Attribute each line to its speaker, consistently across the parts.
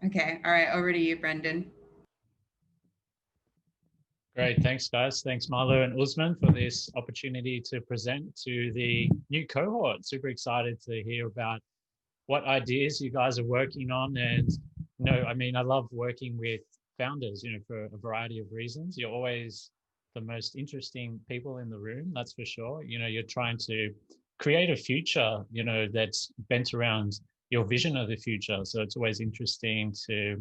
Speaker 1: Okay. All right. Over to you, Brendan.
Speaker 2: Great. Thanks, guys. Thanks, Marlo and Usman, for this opportunity to present to the new cohort. Super excited to hear about what ideas you guys are working on. And, I mean, I love working with founders, for a variety of reasons. You're always the most interesting people in the room, that's for sure. You're trying to create a future, that's bent around your vision of the future. So it's always interesting to,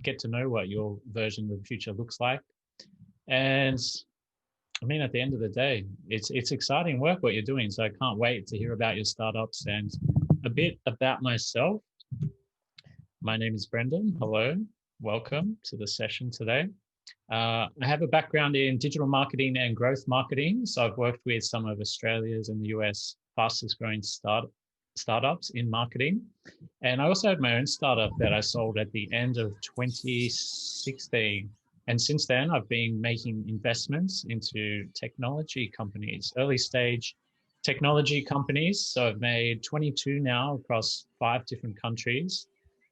Speaker 2: get to know what your version of the future looks like. And I mean, at the end of the day, it's exciting work what you're doing. So I can't wait to hear about your startups and a bit about myself. My name is Brendan. Hello, welcome to the session today. I have a background in digital marketing and growth marketing. So I've worked with some of Australia's and the US fastest growing startups in marketing. And I also had my own startup that I sold at the end of 2016. And since then, I've been making investments into technology companies, early stage technology companies. So I've made 22 now across 5 different countries.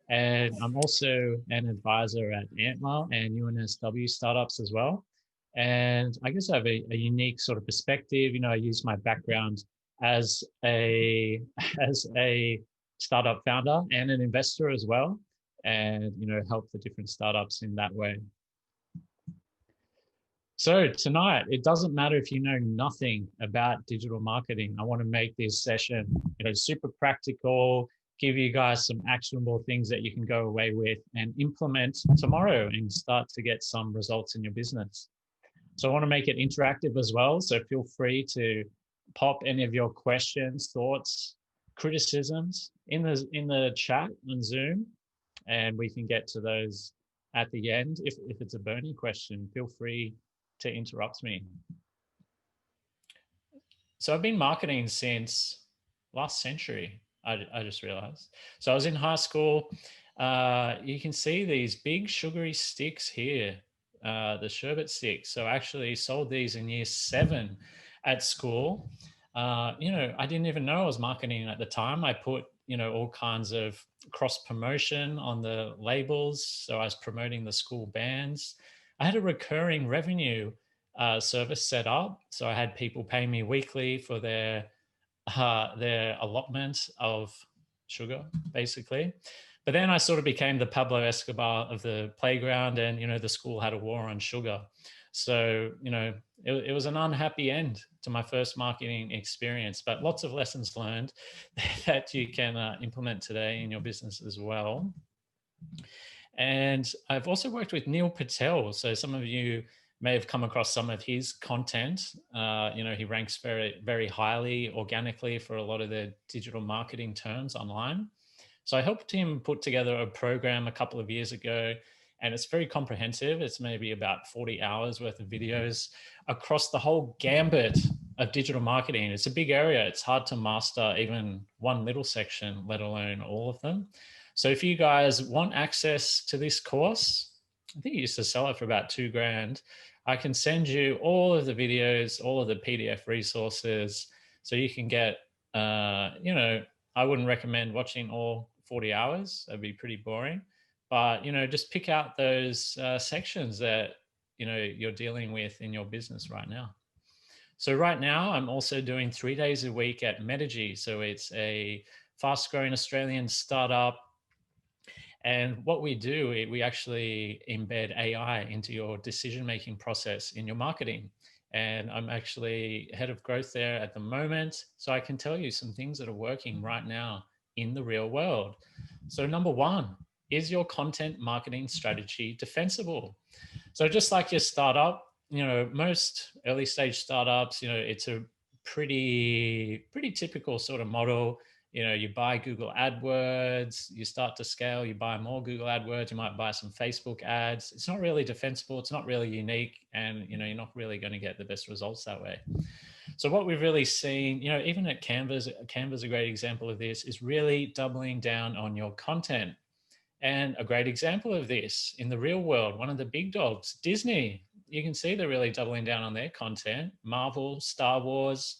Speaker 2: And I'm also an advisor at Antler and UNSW startups as well. And I guess I have a unique sort of perspective. I use my background as a as a startup founder and an investor as well, and help the different startups in that way. So tonight, it doesn't matter if you know nothing about digital marketing. I want to make this session, super practical, give you guys some actionable things that you can go away with and implement tomorrow and start to get some results in your business. So I want to make it interactive as well. So feel free to pop any of your questions, thoughts, criticisms in the chat on Zoom, and we can get to those at the end. If it's a burning question, feel free to interrupt me. So I've been marketing since last century. I just realized. So I was in high school. You can see these big sugary sticks here, the sherbet sticks. So I actually sold these in year 7 at school. I didn't even know I was marketing at the time. I put, all kinds of cross promotion on the labels. So I was promoting the school bands. I had a recurring revenue service set up. So I had people pay me weekly for their allotment of sugar, basically. But then I sort of became the Pablo Escobar of the playground, and the school had a war on sugar. So it was an unhappy end to my first marketing experience, but lots of lessons learned that you can implement today in your business as well. And I've also worked with Neil Patel. So some of you may have come across some of his content. He ranks very, very highly organically for a lot of the digital marketing terms online. So I helped him put together a program a couple of years ago, and it's very comprehensive. It's maybe about 40 hours worth of videos across the whole gambit of digital marketing. It's a big area. It's hard to master even one little section, let alone all of them. So if you guys want access to this course, I think he used to sell it for about $2,000. I can send you all of the videos, all of the PDF resources, so you can get, I wouldn't recommend watching all 40 hours. That'd be pretty boring. But, just pick out those sections that, you're dealing with in your business right now. So right now, I'm also doing 3 days a week at Metagy. So it's a fast-growing Australian startup. And what we do, we actually embed AI into your decision-making process in your marketing. And I'm actually head of growth there at the moment. So I can tell you some things that are working right now in the real world. So number 1, is your content marketing strategy defensible? So just like your startup, most early stage startups, it's a pretty typical sort of model. You buy Google AdWords, you start to scale, you buy more Google AdWords, you might buy some Facebook ads. It's not really defensible, it's not really unique, and you're not really going to get the best results that way. So what we've really seen, even at Canva's a great example of this, is really doubling down on your content. And a great example of this in the real world, one of the big dogs, Disney. You can see they're really doubling down on their content. Marvel, Star Wars,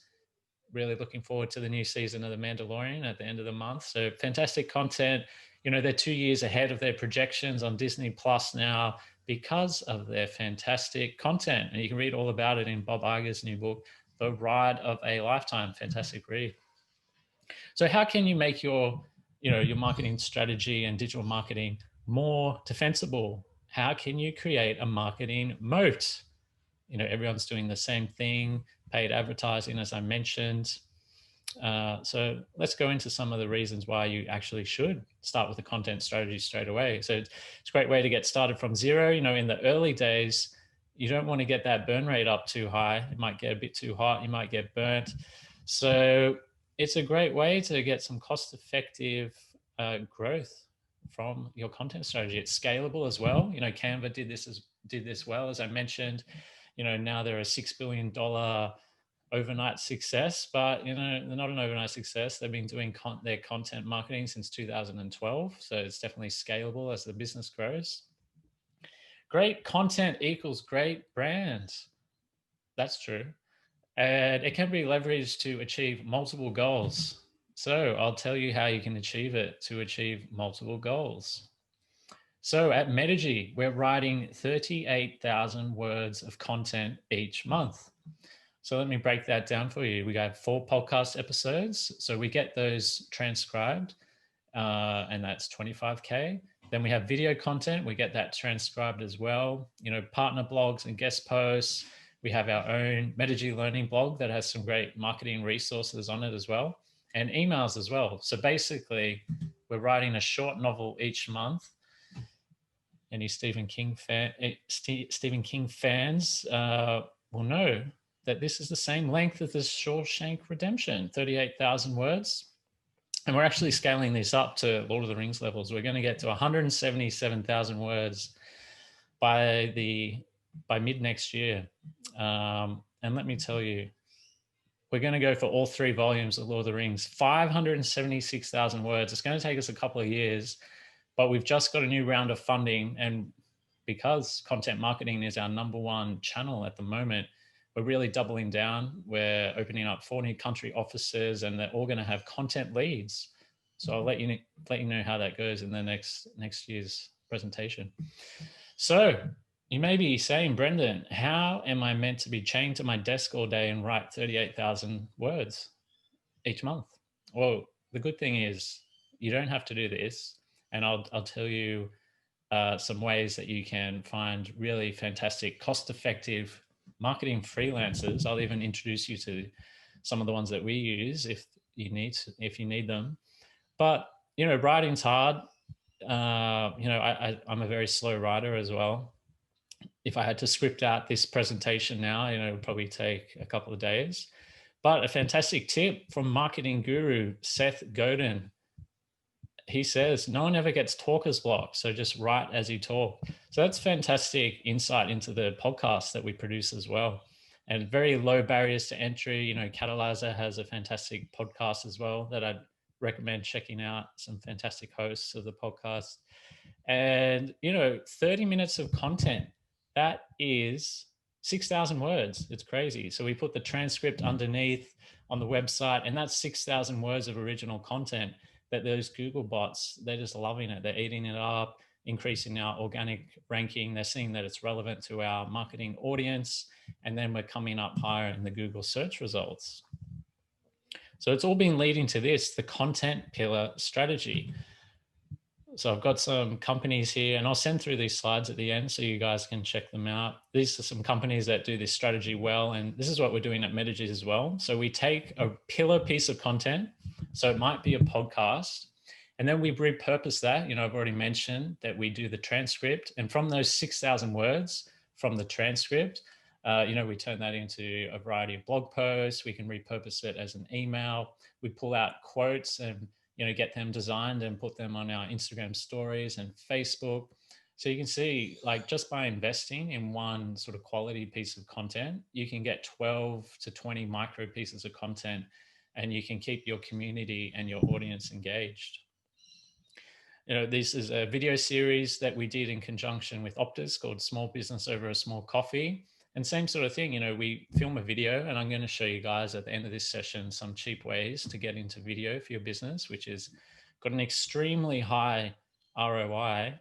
Speaker 2: really looking forward to the new season of The Mandalorian at the end of the month. So fantastic content. You know, they're 2 years ahead of their projections on Disney Plus now because of their fantastic content. And you can read all about it in Bob Iger's new book, The Ride of a Lifetime. Fantastic read. So how can you make your, you know, your marketing strategy and digital marketing more defensible? How can you create a marketing moat? You know, everyone's doing the same thing, paid advertising, as I mentioned. So let's go into some of the reasons why you actually should start with a content strategy straight away. So it's a great way to get started from zero. You know, in the early days, you don't want to get that burn rate up too high. It might get a bit too hot. You might get burnt. So it's a great way to get some cost-effective growth from your content strategy. It's scalable as well. You know, Canva did this well, as I mentioned. You know, now they're a $6 billion overnight success, but you know, they're not an overnight success. They've been doing their content marketing since 2012. So it's definitely scalable as the business grows. Great content equals great brands. That's true. And it can be leveraged to achieve multiple goals. So I'll tell you how you can achieve it to achieve multiple goals. So at Metigy, we're writing 38,000 words of content each month. So let me break that down for you. We got 4 podcast episodes. So we get those transcribed, and that's 25K. Then we have video content. We get that transcribed as well. You know, partner blogs and guest posts. We have our own Metigy Learning blog that has some great marketing resources on it as well, and emails as well. So basically, we're writing a short novel each month. Any Stephen King fans will know that this is the same length as the Shawshank Redemption, 38,000 words. And we're actually scaling this up to Lord of the Rings levels. We're going to get to 177,000 words by mid next year. And let me tell you, we're going to go for all 3 volumes of Lord of the Rings, 576,000 words. It's going to take us a couple of years, but we've just got a new round of funding. And because content marketing is our #1 channel at the moment, we're really doubling down. We're opening up 4 new country offices, and they're all going to have content leads. So I'll let you know how that goes in the next year's presentation. So you may be saying, Brendan, how am I meant to be chained to my desk all day and write 38,000 words each month? Well, the good thing is you don't have to do this. And I'll tell you some ways that you can find really fantastic, cost-effective marketing freelancers. I'll even introduce you to some of the ones that we use if you need them. But you know, writing's hard. You know, I'm a very slow writer as well. If I had to script out this presentation now, you know, it would probably take a couple of days. But a fantastic tip from marketing guru Seth Godin. He says, no one ever gets talker's block, so just write as you talk. So that's fantastic insight into the podcast that we produce as well. And very low barriers to entry. You know, Catalysr has a fantastic podcast as well that I'd recommend checking out. Some fantastic hosts of the podcast. And, you know, 30 minutes of content, that is 6,000 words. It's crazy. So we put the transcript underneath on the website, and that's 6,000 words of original content that those Google bots, they're just loving it. They're eating it up, increasing our organic ranking. They're seeing that it's relevant to our marketing audience. And then we're coming up higher in the Google search results. So it's all been leading to this, the content pillar strategy. So I've got some companies here, and I'll send through these slides at the end so you guys can check them out. These are some companies that do this strategy well, and this is what we're doing at Metigy as well. So we take a pillar piece of content, so it might be a podcast, and then we repurpose that. You know, I've already mentioned that we do the transcript, and from those 6,000 words from the transcript, you know, we turn that into a variety of blog posts. We can repurpose it as an email. We pull out quotes and, you know, get them designed and put them on our Instagram stories and Facebook. So you can see, like, just by investing in one sort of quality piece of content, you can get 12 to 20 micro pieces of content, and you can keep your community and your audience engaged. You know, this is a video series that we did in conjunction with Optus called Small Business Over a Small Coffee. And same sort of thing, you know, we film a video, and I'm going to show you guys at the end of this session some cheap ways to get into video for your business, which is got an extremely high ROI.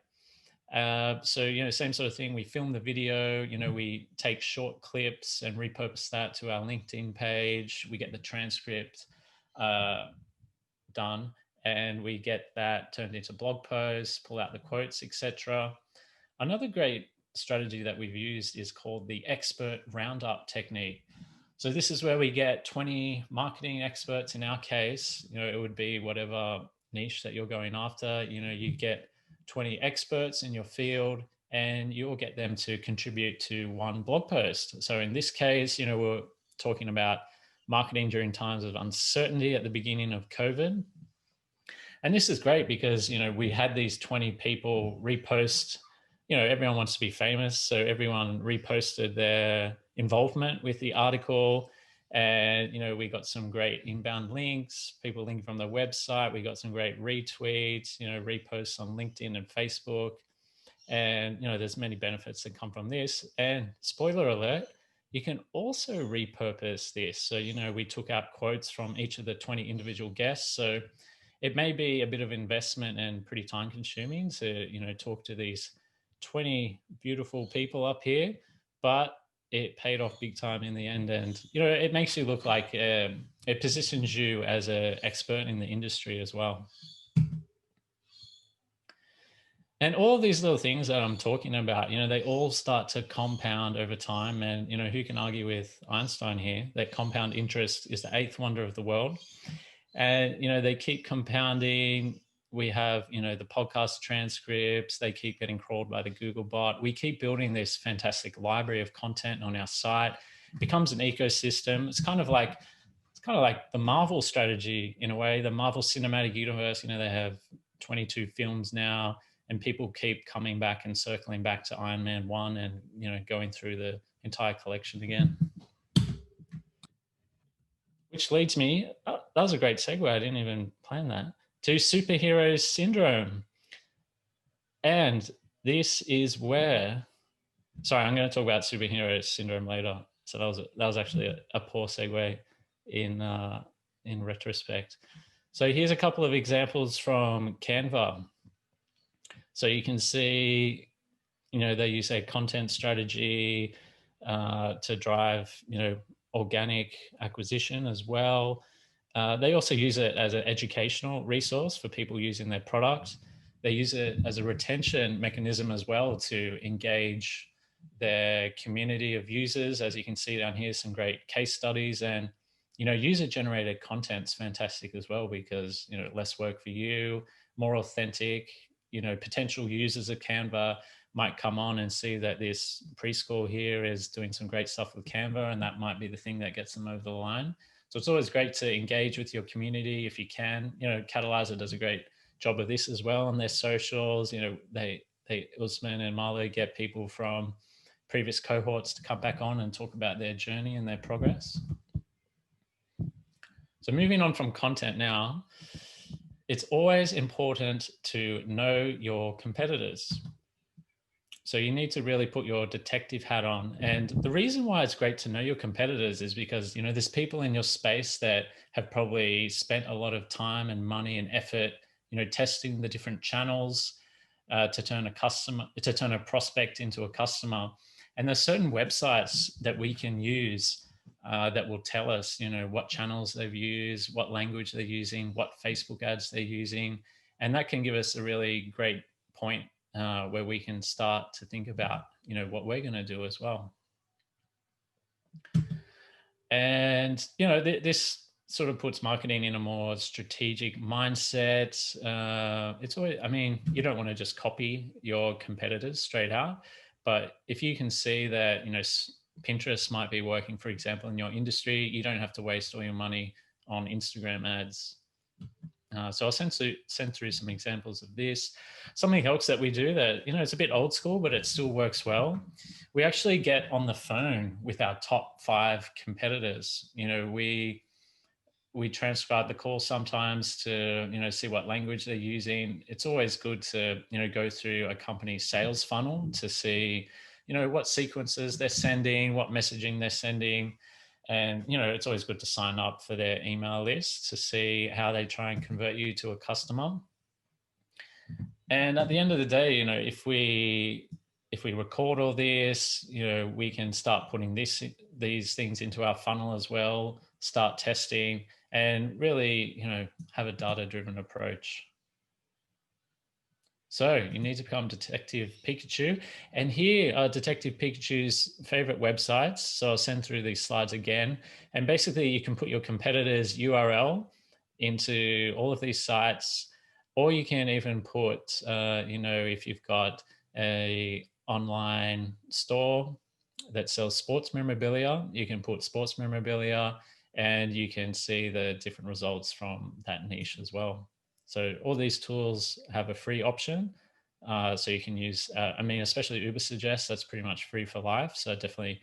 Speaker 2: So, same sort of thing. We film the video, we take short clips and repurpose that to our LinkedIn page. We get the transcript done, and we get that turned into blog posts, pull out the quotes, etc. Another great strategy that we've used is called the expert roundup technique. So this is where we get 20 marketing experts. In our case, it would be whatever niche that you're going after. You get 20 experts in your field, and you'll get them to contribute to one blog post. So in this case, we're talking about marketing during times of uncertainty at the beginning of COVID. And this is great because, we had these 20 people repost. Everyone wants to be famous. So everyone reposted their involvement with the article. And, we got some great inbound links, people linking from the website. We got some great retweets, reposts on LinkedIn and Facebook. And, there's many benefits that come from this. And spoiler alert, you can also repurpose this. So, we took out quotes from each of the 20 individual guests. So it may be a bit of investment and pretty time consuming to, talk to these 20 beautiful people up here, but it paid off big time in the end. And, it makes you look like it positions you as an expert in the industry as well. And all of these little things that I'm talking about, they all start to compound over time. And, who can argue with Einstein here that compound interest is the eighth wonder of the world? And, they keep compounding. We have, the podcast transcripts, they keep getting crawled by the Google bot. We keep building this fantastic library of content on our site. It becomes an ecosystem. It's kind of like the Marvel strategy in a way, the Marvel Cinematic Universe. They have 22 films now, and people keep coming back and circling back to Iron Man 1 and, going through the entire collection again. Which leads me, that was a great segue, I didn't even plan that, to superhero syndrome. And this is where, sorry, I'm going to talk about superhero syndrome later. So that was actually a poor segue in retrospect. So here's a couple of examples from Canva. So you can see, they use a content strategy to drive, organic acquisition as well. They also use it as an educational resource for people using their product. They use it as a retention mechanism as well to engage their community of users. As you can see down here, some great case studies. And, user-generated content's fantastic as well because, less work for you, more authentic. Potential users of Canva might come on and see that this preschool here is doing some great stuff with Canva, and that might be the thing that gets them over the line. So it's always great to engage with your community if you can. Catalysr does a great job of this as well on their socials. Usman and Marlo get people from previous cohorts to come back on and talk about their journey and their progress. So moving on from content now, it's always important to know your competitors. So you need to really put your detective hat on. And the reason why it's great to know your competitors is because, there's people in your space that have probably spent a lot of time and money and effort, testing the different channels to turn a prospect into a customer. And there's certain websites that we can use that will tell us, what channels they've used, what language they're using, what Facebook ads they're using. And that can give us a really great point where we can start to think about, what we're going to do as well. And, this sort of puts marketing in a more strategic mindset. It's always, you don't want to just copy your competitors straight out, but if you can see that, Pinterest might be working, for example, in your industry, you don't have to waste all your money on Instagram ads. So I'll send through some examples of this. Something else that we do that, it's a bit old school, but it still works well. We actually get on the phone with our top 5 competitors. We transcribe the call sometimes to, see what language they're using. It's always good to, go through a company's sales funnel to see, what sequences they're sending, what messaging they're sending. And, it's always good to sign up for their email list to see how they try and convert you to a customer. And at the end of the day, if we record all this, we can start putting these things into our funnel as well, start testing, and really, have a data-driven approach. So you need to become Detective Pikachu. And here are Detective Pikachu's favorite websites. So I'll send through these slides again. And basically you can put your competitor's URL into all of these sites, or you can even put, if you've got a online store that sells sports memorabilia, you can put sports memorabilia, and you can see the different results from that niche as well. So all these tools have a free option. So you can use, especially Ubersuggest, that's pretty much free for life. So I definitely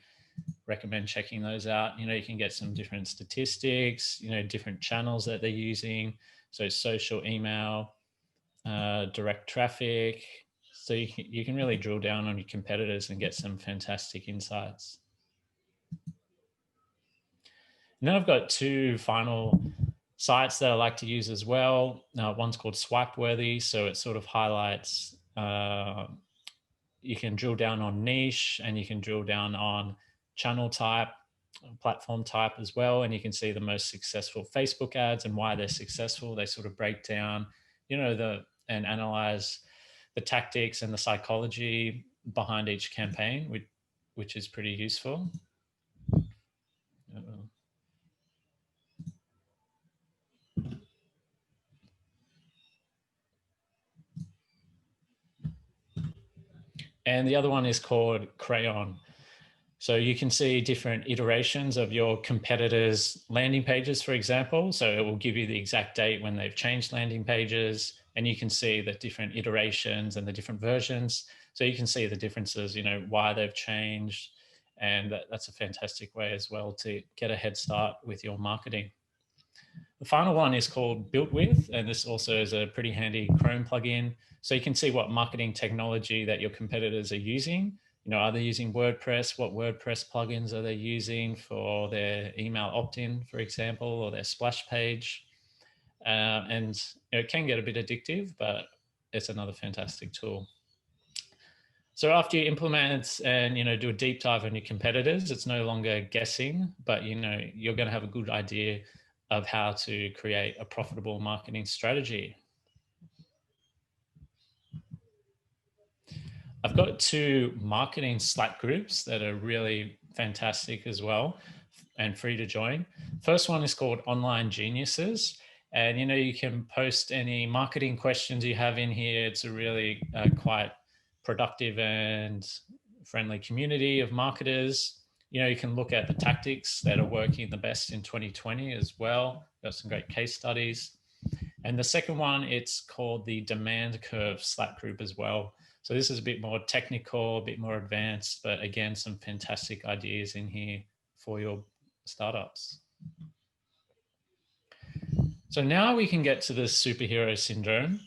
Speaker 2: recommend checking those out. You can get some different statistics, different channels that they're using. So social, email, direct traffic. So you can really drill down on your competitors and get some fantastic insights. And then I've got two final sites that I like to use as well. One's called Swipeworthy. So it sort of highlights, you can drill down on niche, and you can drill down on channel type, platform type as well. And you can see the most successful Facebook ads and why they're successful. They sort of break down, and analyze the tactics and the psychology behind each campaign, which is pretty useful. And the other one is called Crayon. So you can see different iterations of your competitors' landing pages, for example. So it will give you the exact date when they've changed landing pages, and you can see the different iterations and the different versions. So you can see the differences, why they've changed. And that's a fantastic way as well to get a head start with your marketing. The final one is called Built With, and this also is a pretty handy Chrome plugin. So you can see what marketing technology that your competitors are using. Are they using WordPress? What WordPress plugins are they using for their email opt-in, for example, or their splash page? And it can get a bit addictive, but it's another fantastic tool. So after you implement and do a deep dive on your competitors, it's no longer guessing, but you're going to have a good idea of how to create a profitable marketing strategy. I've got two marketing Slack groups that are really fantastic as well and free to join. First one is called Online Geniuses. And, you can post any marketing questions you have in here. It's a really quite productive and friendly community of marketers. You can look at the tactics that are working the best in 2020 as well. Got some great case studies. And the second one, it's called the Demand Curve Slack group as well. So this is a bit more technical, a bit more advanced, but again, some fantastic ideas in here for your startups. So now we can get to the superhero syndrome.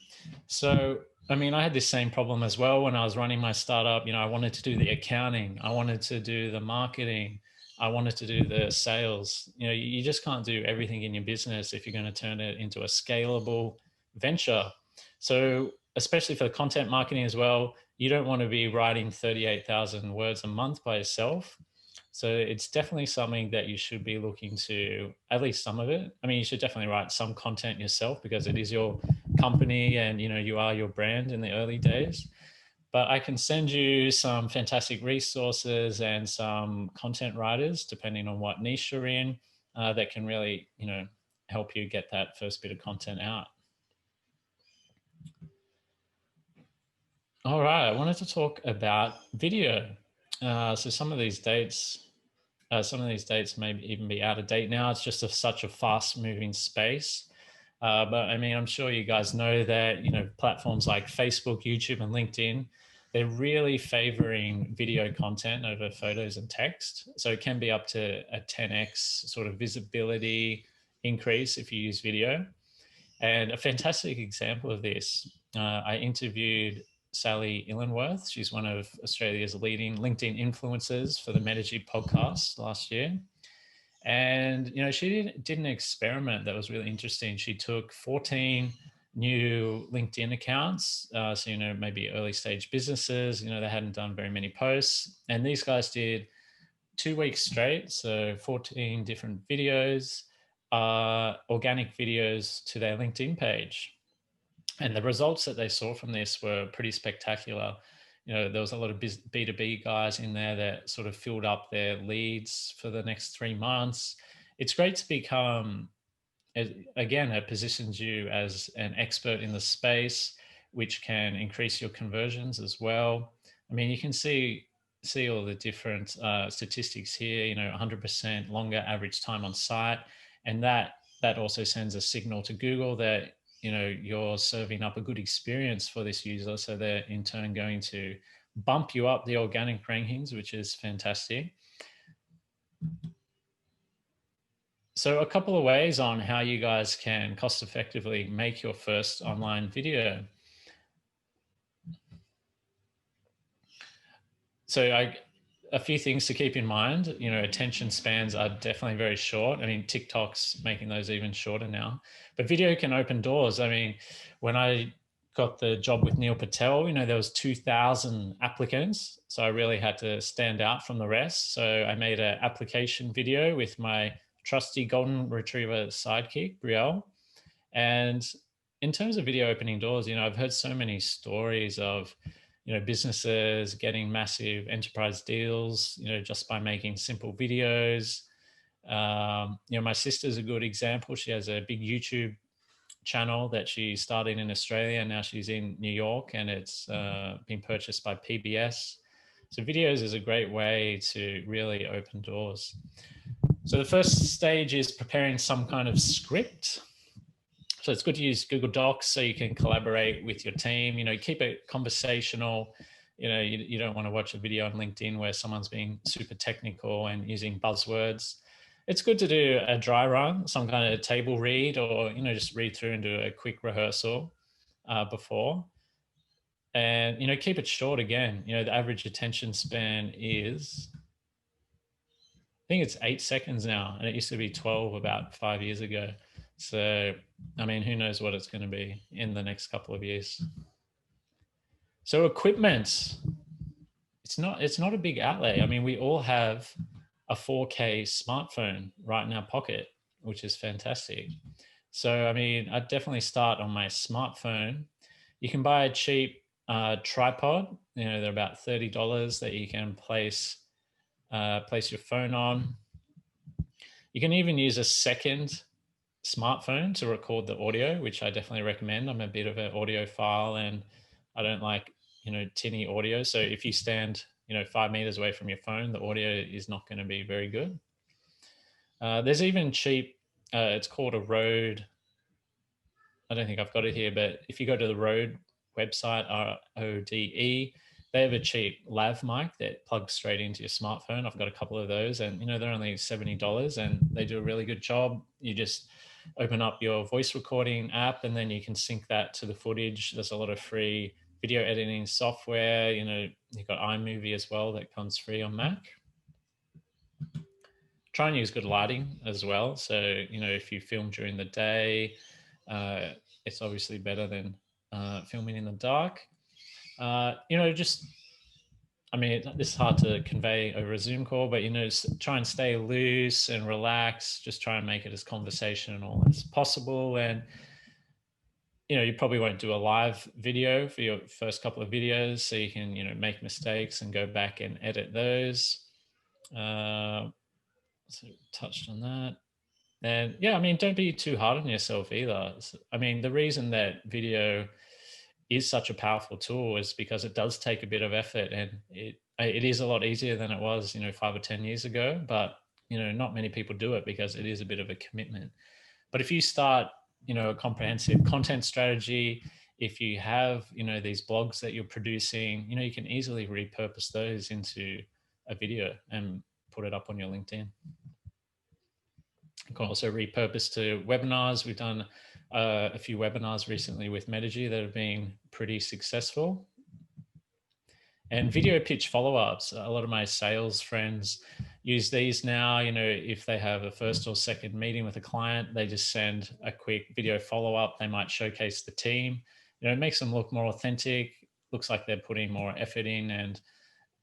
Speaker 2: So, I had this same problem as well when I was running my startup. I wanted to do the accounting. I wanted to do the marketing. I wanted to do the sales. You just can't do everything in your business if you're going to turn it into a scalable venture. So, especially for the content marketing as well, you don't want to be writing 38,000 words a month by yourself. So it's definitely something that you should be looking to, at least some of it. You should definitely write some content yourself because it is your company and, you are your brand in the early days. But I can send you some fantastic resources and some content writers, depending on what niche you're in, that can really, help you get that first bit of content out. All right, I wanted to talk about video. So some of these dates may even be out of date now. It's just such a fast-moving space. But I'm sure you guys know that platforms like Facebook, YouTube, and LinkedIn, they're really favoring video content over photos and text. So it can be up to a 10x sort of visibility increase if you use video. And a fantastic example of this, I interviewed Sally Illenworth. She's one of Australia's leading LinkedIn influencers for the Metagy podcast last year. And, she did an experiment that was really interesting. She took 14 new LinkedIn accounts. So, maybe early stage businesses, they hadn't done very many posts. And these guys did 2 weeks straight. So 14 different videos, organic videos to their LinkedIn page. And the results that they saw from this were pretty spectacular. There was a lot of B2B guys in there that sort of filled up their leads for the next 3 months. It's great to become, again, it positions you as an expert in the space, which can increase your conversions as well. I mean, you can see all the different statistics here, 100% longer average time on site. And that also sends a signal to Google that, you're serving up a good experience for this user. So they're in turn going to bump you up the organic rankings, which is fantastic. So a couple of ways on how you guys can cost effectively make your first online video. So a few things to keep in mind. Attention spans are definitely very short. I mean, TikTok's making those even shorter now. But video can open doors. I mean, when I got the job with Neil Patel, there was 2,000 applicants. So I really had to stand out from the rest. So I made an application video with my trusty golden retriever sidekick, Brielle. And in terms of video opening doors, I've heard so many stories of, businesses getting massive enterprise deals, just by making simple videos. My sister's a good example. She has a big YouTube channel that she started in Australia, and now she's in New York, and it's been purchased by PBS. So videos is a great way to really open doors. So the first stage is preparing some kind of script. So it's good to use Google Docs so you can collaborate with your team. Keep it conversational. You don't want to watch a video on LinkedIn where someone's being super technical and using buzzwords. It's good to do a dry run, some kind of table read, or just read through and do a quick rehearsal before. And keep it short again. The average attention span is, I think it's 8 seconds now, and it used to be 12 about 5 years ago. So, I mean, who knows what it's going to be in the next couple of years. So equipment, it's not a big outlay. I mean, we all have a 4K smartphone right in our pocket, which is fantastic. So, I mean, I'd definitely start on my smartphone. You can buy a cheap tripod. They're about $30 that you can place your phone on. You can even use a second smartphone to record the audio, which I definitely recommend. I'm a bit of an audiophile, and I don't like, tinny audio. So if you stand, 5 meters away from your phone, the audio is not going to be very good. There's even cheap, it's called a Rode. I don't think I've got it here, but if you go to the Rode website, RODE, they have a cheap lav mic that plugs straight into your smartphone. I've got a couple of those, and they're only $70, and they do a really good job. You just open up your voice recording app, and then you can sync that to the footage. There's a lot of free video editing software. You've got iMovie as well that comes free on Mac. Try and use good lighting as well. So, if you film during the day, it's obviously better than filming in the dark. Just, I mean, this is hard to convey over a Zoom call, but, try and stay loose and relax. Just try and make it as conversational as possible. And, you probably won't do a live video for your first couple of videos, so you can, make mistakes and go back and edit those. So touched on that. And yeah, I mean, don't be too hard on yourself either. I mean, the reason that video is such a powerful tool is because it does take a bit of effort, and it is a lot easier than it was, 5 or 10 years ago, but, not many people do it because it is a bit of a commitment. But if you start, a comprehensive content strategy, if you have, these blogs that you're producing, you can easily repurpose those into a video and put it up on your LinkedIn. You can also repurpose to webinars. We've done a few webinars recently with Metagy that have been pretty successful. And video pitch follow-ups. A lot of my sales friends, use these now. You know, if they have a first or second meeting with a client, they just send a quick video follow-up. They might showcase the team. You know, it makes them look more authentic, looks like they're putting more effort in, and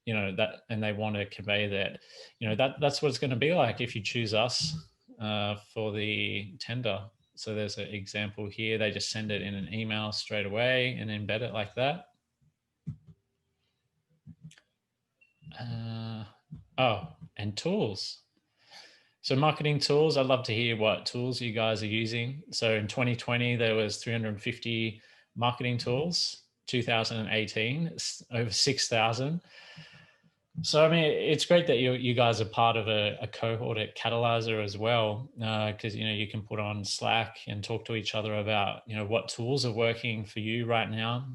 Speaker 2: you know that, and they want to convey that, you know, that's what it's going to be like if you choose us for the tender. So there's an example here. They just send it in an email straight away and embed it like that. Oh, and tools. So marketing tools, I'd love to hear what tools you guys are using. So in 2020, there was 350 marketing tools. 2018, over 6,000. So, I mean, it's great that you guys are part of a cohort at Catalysr as well, because, you know, you can put on Slack and talk to each other about, you know, what tools are working for you right now.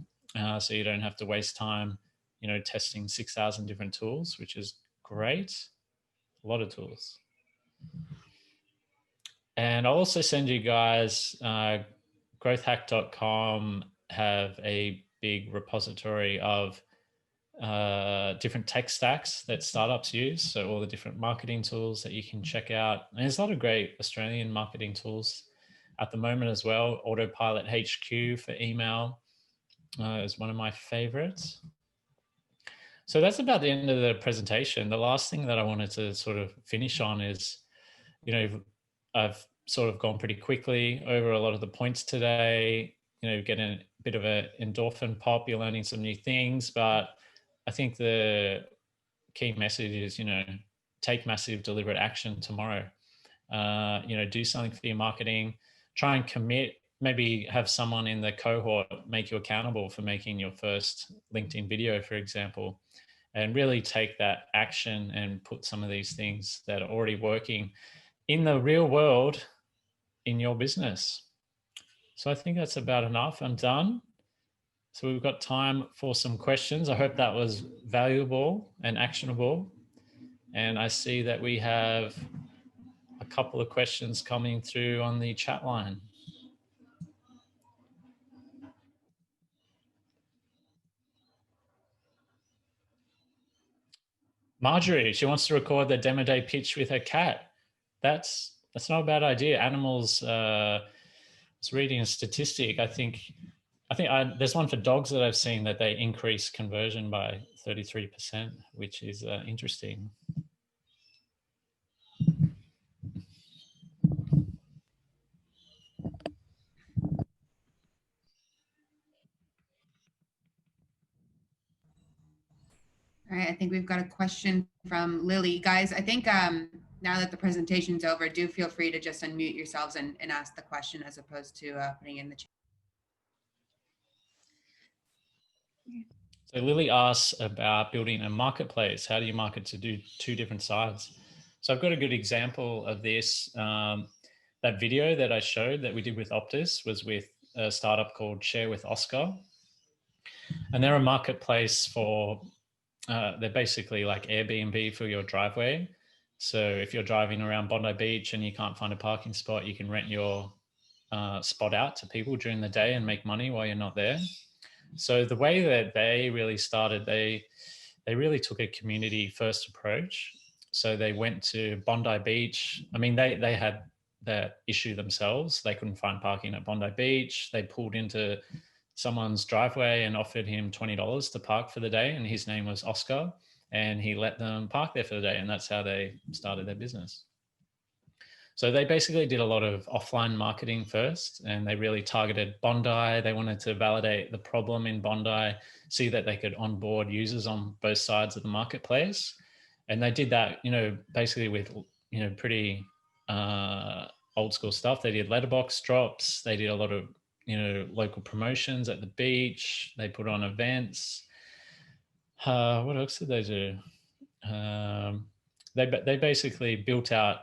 Speaker 2: So you don't have to waste time, you know, testing 6,000 different tools, which is great. A lot of tools. And I'll also send you guys, growthhack.com have a big repository of different tech stacks that startups use. So all the different marketing tools that you can check out. And there's a lot of great Australian marketing tools at the moment as well. Autopilot HQ for email is one of my favorites. So that's about the end of the presentation. The last thing that I wanted to sort of finish on is, you know, I've sort of gone pretty quickly over a lot of the points today, you know, getting a bit of an endorphin pop, you're learning some new things, but I think the key message is, you know, take massive deliberate action tomorrow. You know, do something for your marketing, try and commit, maybe have someone in the cohort make you accountable for making your first LinkedIn video, for example, and really take that action and put some of these things that are already working in the real world in your business. So I think that's about enough. I'm done. So we've got time for some questions. I hope that was valuable and actionable. And I see that we have a couple of questions coming through on the chat line. Marjorie, she wants to record the demo day pitch with her cat. That's not a bad idea. Animals, I was reading a statistic. I think there's one for dogs that I've seen that they increase conversion by 33%, which is interesting.
Speaker 1: All right, I think we've got a question from Lily. Guys, I think now that the presentation's over, do feel free to just unmute yourselves and ask the question as opposed to putting in the chat.
Speaker 2: So Lily asks about building a marketplace. How do you market to do two different sides? So I've got a good example of this. That video that I showed that we did with Optus was with a startup called Share with Oscar. And they're a marketplace for, they're basically like Airbnb for your driveway. So if you're driving around Bondi Beach and you can't find a parking spot, you can rent your spot out to people during the day and make money while you're not there. So the way that they really started, they really took a community first approach. So they went to Bondi Beach. I mean, they had that issue themselves. They couldn't find parking at Bondi Beach. They pulled into someone's driveway and offered him $20 to park for the day. And his name was Oscar. And he let them park there for the day. And that's how they started their business. So they basically did a lot of offline marketing first, and they really targeted Bondi. They wanted to validate the problem in Bondi, see that they could onboard users on both sides of the marketplace. And they did that, you know, basically with, you know, pretty old school stuff. They did letterbox drops. They did a lot of, you know, local promotions at the beach. They put on events. What else did they do? They basically built out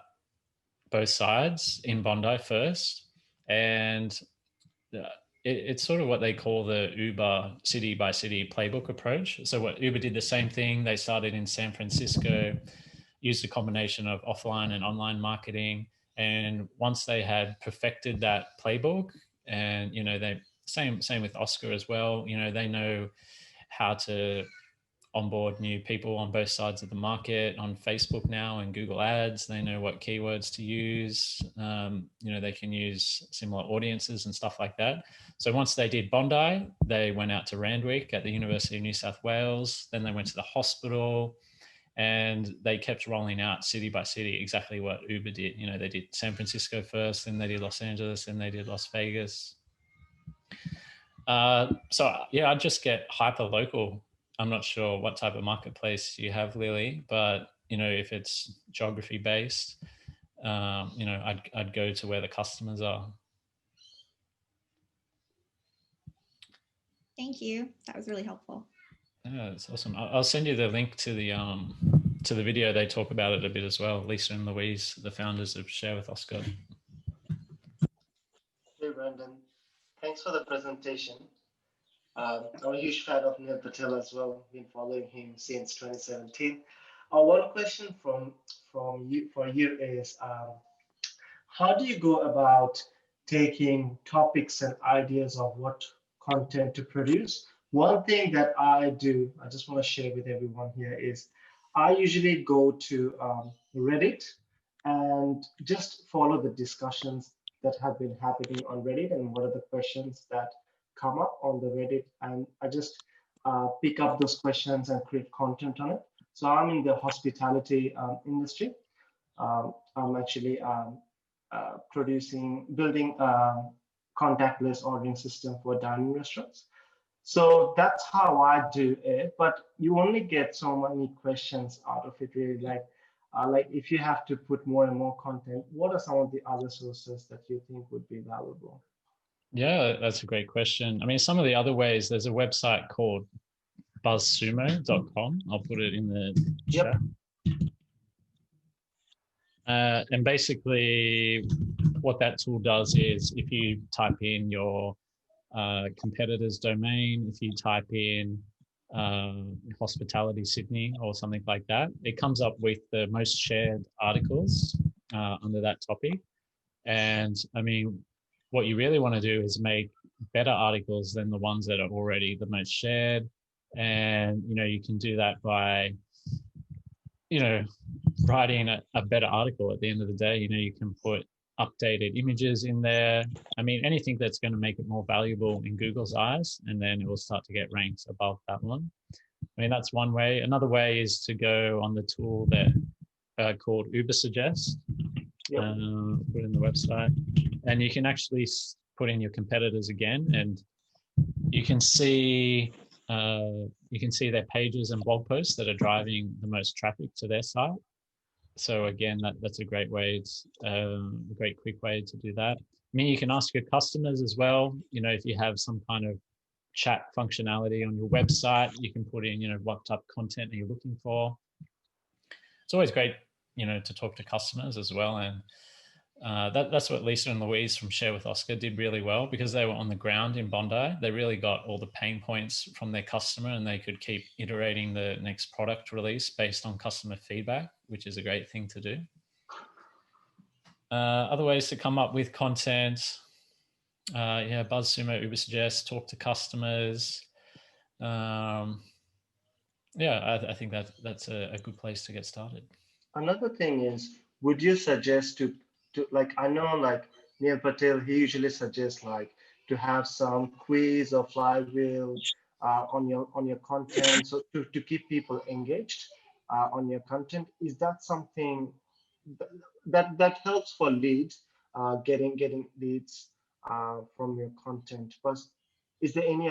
Speaker 2: both sides in Bondi first, and it's sort of what they call the Uber city by city playbook approach. So what Uber did the same thing. They started in San Francisco, used a combination of offline and online marketing, and once they had perfected that playbook, and you know, they same with Oscar as well, you know, they know how to onboard new people on both sides of the market on Facebook now and Google Ads. They know what keywords to use. They can use similar audiences and stuff like that. So once they did Bondi, they went out to Randwick at the University of New South Wales. Then they went to the hospital, and they kept rolling out city by city exactly what Uber did. They did San Francisco first, then they did Los Angeles, then they did Las Vegas. I'd just get hyper local. I'm not sure what type of marketplace you have, Lily, but if it's geography based, I'd go to where the customers are.
Speaker 3: Thank you. That was really helpful.
Speaker 2: Yeah, it's awesome. I'll send you the link to the video. They talk about it a bit as well. Lisa and Louise, the founders of Share with Oscar.
Speaker 4: Hey, Brandon. Thanks for the presentation. I'm a huge fan of Neil Patel as well. Been following him since 2017. One question for you is, how do you go about taking topics and ideas of what content to produce? One thing that I do, I just want to share with everyone here, is I usually go to Reddit and just follow the discussions that have been happening on Reddit and what are the questions that come up on the Reddit, and I just pick up those questions and create content on it. So I'm in the hospitality industry. I'm actually building contactless ordering system for dining restaurants. So that's how I do it, but you only get so many questions out of it, really. Like if you have to put more and more content, what are some of the other sources that you think would be valuable?
Speaker 2: Yeah, that's a great question. I mean, some of the other ways, there's a website called buzzsumo.com. I'll put it in the chat. And basically what that tool does is if you type in your competitor's domain, if you type in hospitality Sydney or something like that, it comes up with the most shared articles under that topic. And I mean, what you really want to do is make better articles than the ones that are already the most shared. And, you can do that by, writing a better article at the end of the day. You can put updated images in there. I mean, anything that's going to make it more valuable in Google's eyes, and then it will start to get ranked above that one. I mean, that's one way. Another way is to go on the tool that called Uber Suggest. Put in the website, and you can actually put in your competitors again, and you can see their pages and blog posts that are driving the most traffic to their site. So again, that's a great way. It's a great quick way to do that. I mean, you can ask your customers as well. If you have some kind of chat functionality on your website, you can put in, what type of content are you looking for. It's always great, to talk to customers as well. And that's what Lisa and Louise from Share with Oscar did really well, because they were on the ground in Bondi. They really got all the pain points from their customer, and they could keep iterating the next product release based on customer feedback, which is a great thing to do. Other ways to come up with content. BuzzSumo, Uber Suggest, talk to customers. I think that's a good place to get started.
Speaker 4: Another thing is, would you suggest to like, I know like Neil Patel, he usually suggests like to have some quiz or flywheel on your content, so to keep people engaged on your content. Is that something that helps for leads, getting leads from your content? But is there any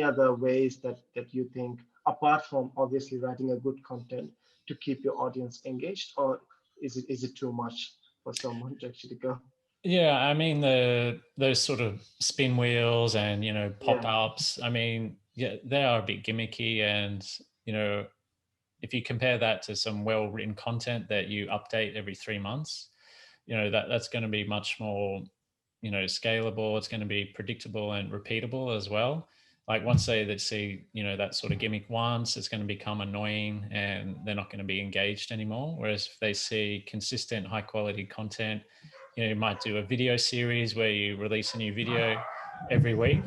Speaker 4: other ways that you think, apart from obviously writing a good content, to keep your audience engaged, or is it too much for someone to actually go?
Speaker 2: Yeah, I mean, those sort of spin wheels and pop-ups, I mean, yeah, they are a bit gimmicky, and if you compare that to some well-written content that you update every 3 months, that's going to be much more scalable. It's going to be predictable and repeatable as well. Like once they see that sort of gimmick once, it's going to become annoying and they're not going to be engaged anymore. Whereas if they see consistent high quality content, you might do a video series where you release a new video every week.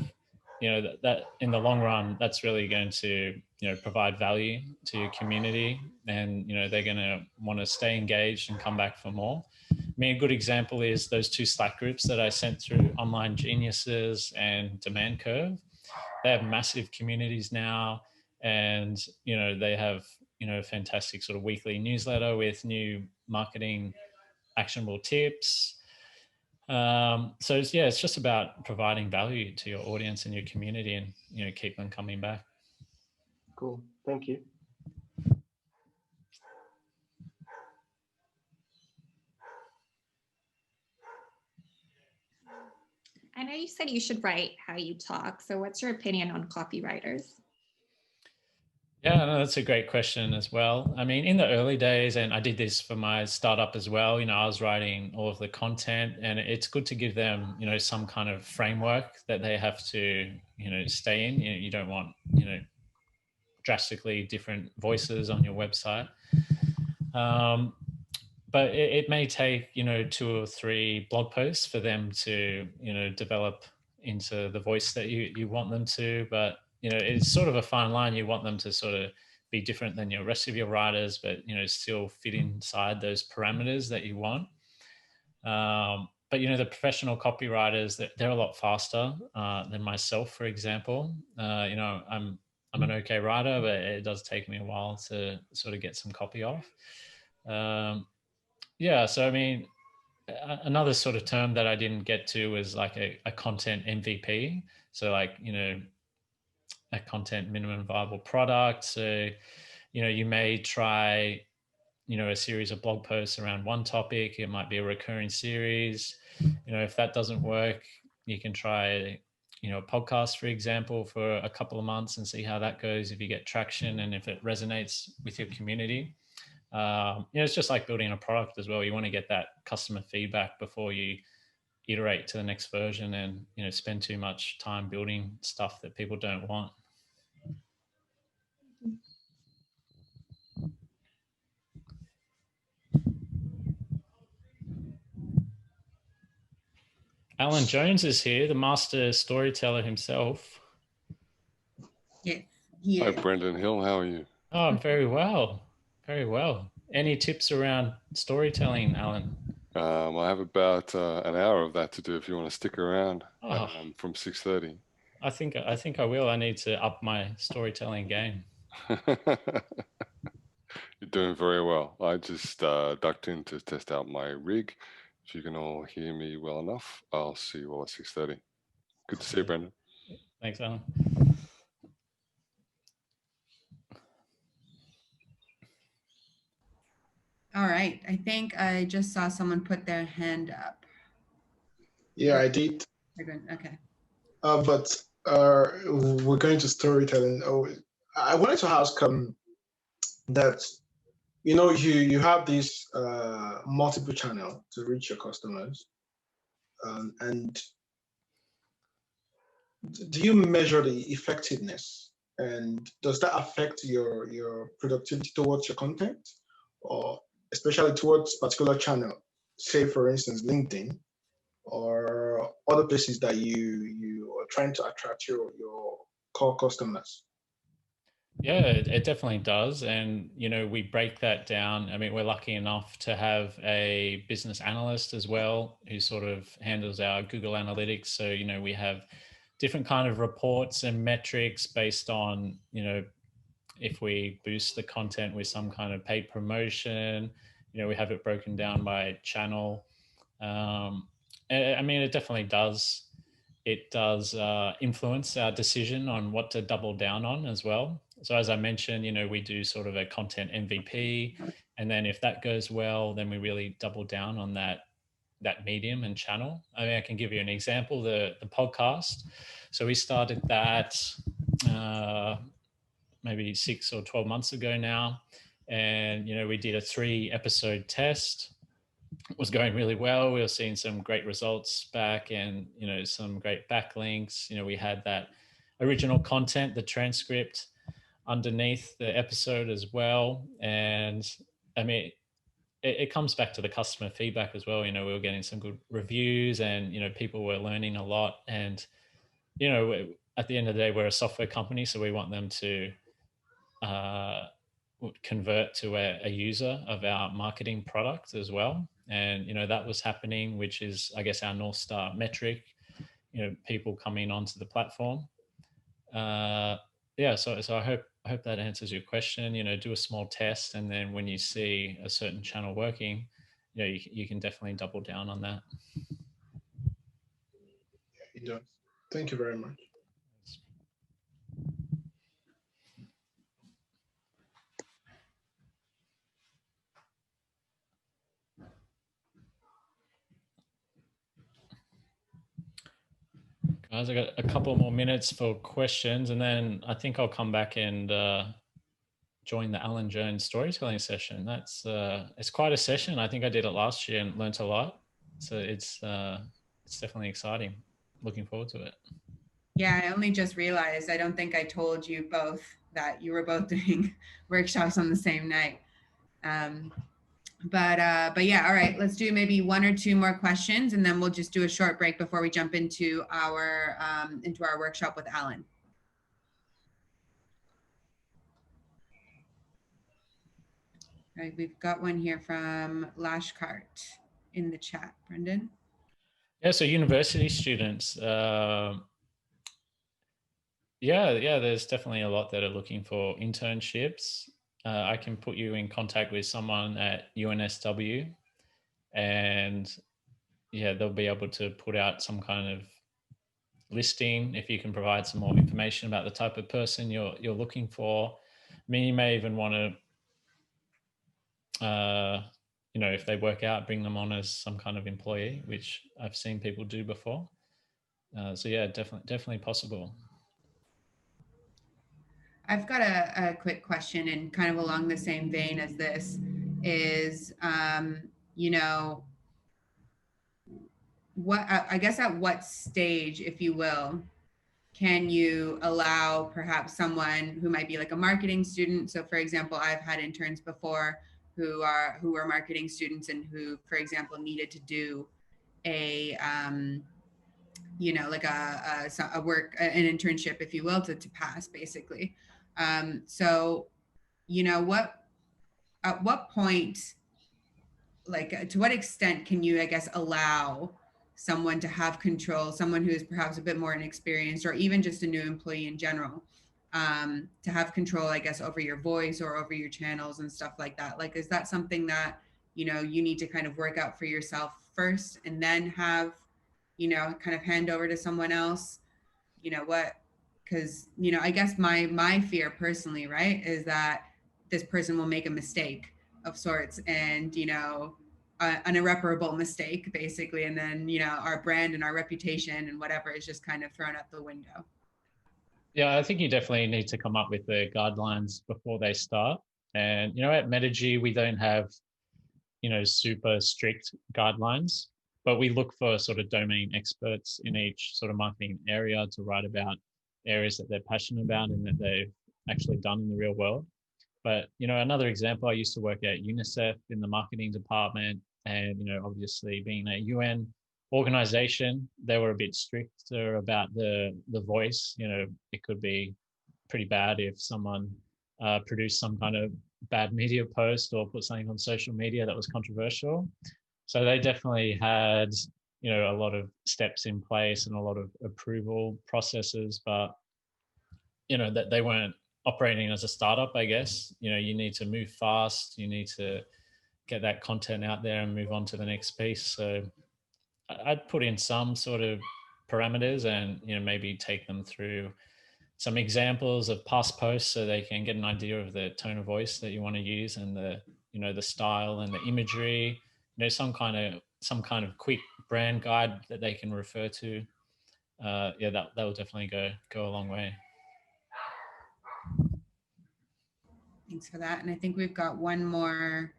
Speaker 2: That in the long run, that's really going to provide value to your community, and they're going to want to stay engaged and come back for more. I mean, a good example is those 2 Slack groups that I sent through, Online Geniuses and Demand Curve. They have massive communities now, and they have a fantastic sort of weekly newsletter with new marketing actionable tips. So it's just about providing value to your audience and your community, and keep them coming back.
Speaker 4: Cool, thank you.
Speaker 3: I know you said you should write how you talk. So what's your opinion on copywriters?
Speaker 2: Yeah, no, that's a great question as well. I mean, in the early days, and I did this for my startup as well, I was writing all of the content, and it's good to give them, some kind of framework that they have to, stay in. You don't want, drastically different voices on your website. But it may take, 2 or 3 blog posts for them to, develop into the voice that you want them to. But, it's sort of a fine line. You want them to sort of be different than your rest of your writers, but, still fit inside those parameters that you want. But, the professional copywriters, they're a lot faster than myself, for example. I'm an okay writer, but it does take me a while to sort of get some copy off. Yeah, so I mean, another sort of term that I didn't get to was like a content MVP. So like, a content minimum viable product. So, you may try, a series of blog posts around one topic. It might be a recurring series. If that doesn't work, you can try, a podcast, for example, for a couple of months and see how that goes, if you get traction and if it resonates with your community. It's just like building a product as well. You want to get that customer feedback before you iterate to the next version and, spend too much time building stuff that people don't want. Alan Jones is here, the master storyteller himself.
Speaker 1: Yes, he
Speaker 5: Hi,
Speaker 1: is.
Speaker 5: Brendan Hill. How are you?
Speaker 2: Oh, very well. Very well. Any tips around storytelling, Alan?
Speaker 5: I have about an hour of that to do if you want to stick around from 6:30.
Speaker 2: I think I will. I need to up my storytelling game.
Speaker 5: You're doing very well. I just ducked in to test out my rig. If you can all hear me well enough, I'll see you all at 6:30. Good to see you, Brendan.
Speaker 2: Thanks, Alan.
Speaker 1: All right. I think I just saw someone put their hand up.
Speaker 6: Yeah, I did.
Speaker 1: Okay.
Speaker 6: But we're going to storytelling. Oh, I wanted to ask that you have this multiple channel to reach your customers, and do you measure the effectiveness, and does that affect your productivity towards your content, or especially towards particular channel, say for instance LinkedIn or other places that you are trying to attract your core customers?
Speaker 2: Yeah, it definitely does. And, we break that down. I mean, we're lucky enough to have a business analyst as well, who sort of handles our Google Analytics. So, we have different kind of reports and metrics based on, if we boost the content with some kind of paid promotion, we have it broken down by channel. I mean, it definitely does. It does influence our decision on what to double down on as well. So as I mentioned, we do sort of a content MVP, and then if that goes well, then we really double down on that medium and channel. I mean, I can give you an example, the podcast. So we started that maybe 6 or 12 months ago now, and we did a 3-episode test. It was going really well. We were seeing some great results back, and some great backlinks. We had that original content, the transcript underneath the episode as well. And I mean, it comes back to the customer feedback as well. We were getting some good reviews, and people were learning a lot. And at the end of the day, we're a software company, so we want them to would convert to a user of our marketing product as well. And, that was happening, which is, I guess, our North Star metric, people coming onto the platform. Yeah, so I hope that answers your question. Do a small test, and then when you see a certain channel working, you can definitely double down on that.
Speaker 6: It does. Thank you very much.
Speaker 2: Guys, I got a couple more minutes for questions, and then I think I'll come back and join the Alan Jones storytelling session. It's quite a session. I think I did it last year and learnt a lot. So it's definitely exciting. Looking forward to it.
Speaker 1: Yeah, I only just realized, I don't think I told you both that you were both doing workshops on the same night. But yeah, all right, let's do maybe one or two more questions, and then we'll just do a short break before we jump into our workshop with Alan. All right, we've got one here from Lashkart in the chat. Brendan?
Speaker 2: Yeah, so university students, yeah, there's definitely a lot that are looking for internships. I can put you in contact with someone at UNSW, and yeah, they'll be able to put out some kind of listing if you can provide some more information about the type of person you're looking for. I mean, you may even want to, if they work out, bring them on as some kind of employee, which I've seen people do before. So yeah, definitely possible.
Speaker 1: I've got a quick question, and kind of along the same vein as this is, what, I guess, at what stage, if you will, can you allow perhaps someone who might be like a marketing student? So for example, I've had interns before who were marketing students and who, for example, needed to do a, like a work, an internship, if you will, to pass basically. So, at what point, like to what extent can you, I guess, allow someone to have control, someone who is perhaps a bit more inexperienced, or even just a new employee in general, to have control, I guess, over your voice or over your channels and stuff like that? Like, is that something that, you need to kind of work out for yourself first and then have, kind of hand over to someone else? Because, I guess my fear personally, right, is that this person will make a mistake of sorts, and, an irreparable mistake basically, and then our brand and our reputation and whatever is just kind of thrown out the window.
Speaker 2: Yeah, I think you definitely need to come up with the guidelines before they start. And at Metagy, we don't have super strict guidelines, but we look for sort of domain experts in each sort of marketing area to write about areas that they're passionate about and that they've actually done in the real world. But, another example, I used to work at UNICEF in the marketing department, and, obviously being a UN organization, they were a bit stricter about the voice. It could be pretty bad if someone produced some kind of bad media post or put something on social media that was controversial. So they definitely had, a lot of steps in place and a lot of approval processes, but, that they weren't operating as a startup, I guess. You need to move fast, you need to get that content out there and move on to the next piece. So I'd put in some sort of parameters and, maybe take them through some examples of past posts so they can get an idea of the tone of voice that you want to use and the, the style and the imagery, some kind of quick brand guide that they can refer to. Yeah, that will definitely go a long way.
Speaker 1: Thanks for that. And I think we've got one more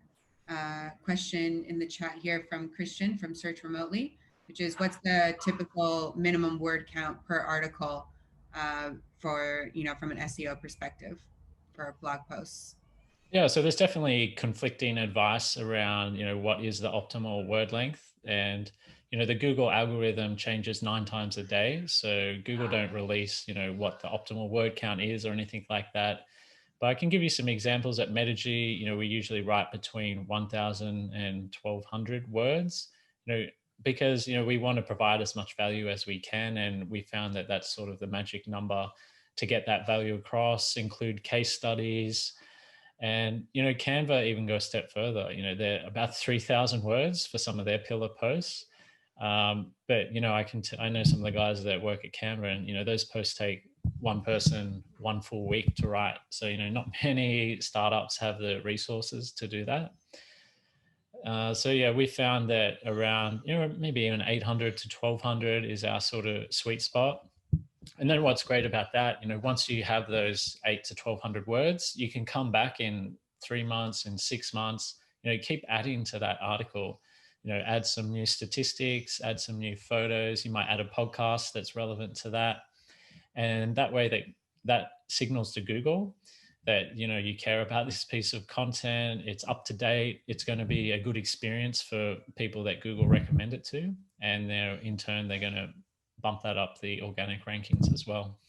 Speaker 1: question in the chat here from Christian from Search Remotely, which is, what's the typical minimum word count per article for, from an SEO perspective for blog posts?
Speaker 2: Yeah, so there's definitely conflicting advice around, what is the optimal word length. And, the Google algorithm changes 9 times a day. So Google don't release, what the optimal word count is or anything like that. But I can give you some examples at Metigy. You know, we usually write between 1,000 and 1,200 words, you know, because, you know, we want to provide as much value as we can. And we found that that's sort of the magic number to get that value across, include case studies. And, you know, Canva even go a step further. You know, they're about 3,000 words for some of their pillar posts. But, you know, I know some of the guys that work at Canva, and, you know, those posts take one person 1 full week to write. So, you know, not many startups have the resources to do that. So yeah, we found that around, you know, maybe even 800 to 1,200 is our sort of sweet spot. And then what's great about that, you know, once you have those 8 to 1,200 words, you can come back in 3 months, in 6 months, you know, keep adding to that article, you know, add some new statistics, add some new photos. You might add a podcast that's relevant to that. And that way that signals to Google that, you know, you care about this piece of content, it's up to date, it's going to be a good experience for people that Google recommend it to. And in turn, they're going to bump that up the organic rankings as well.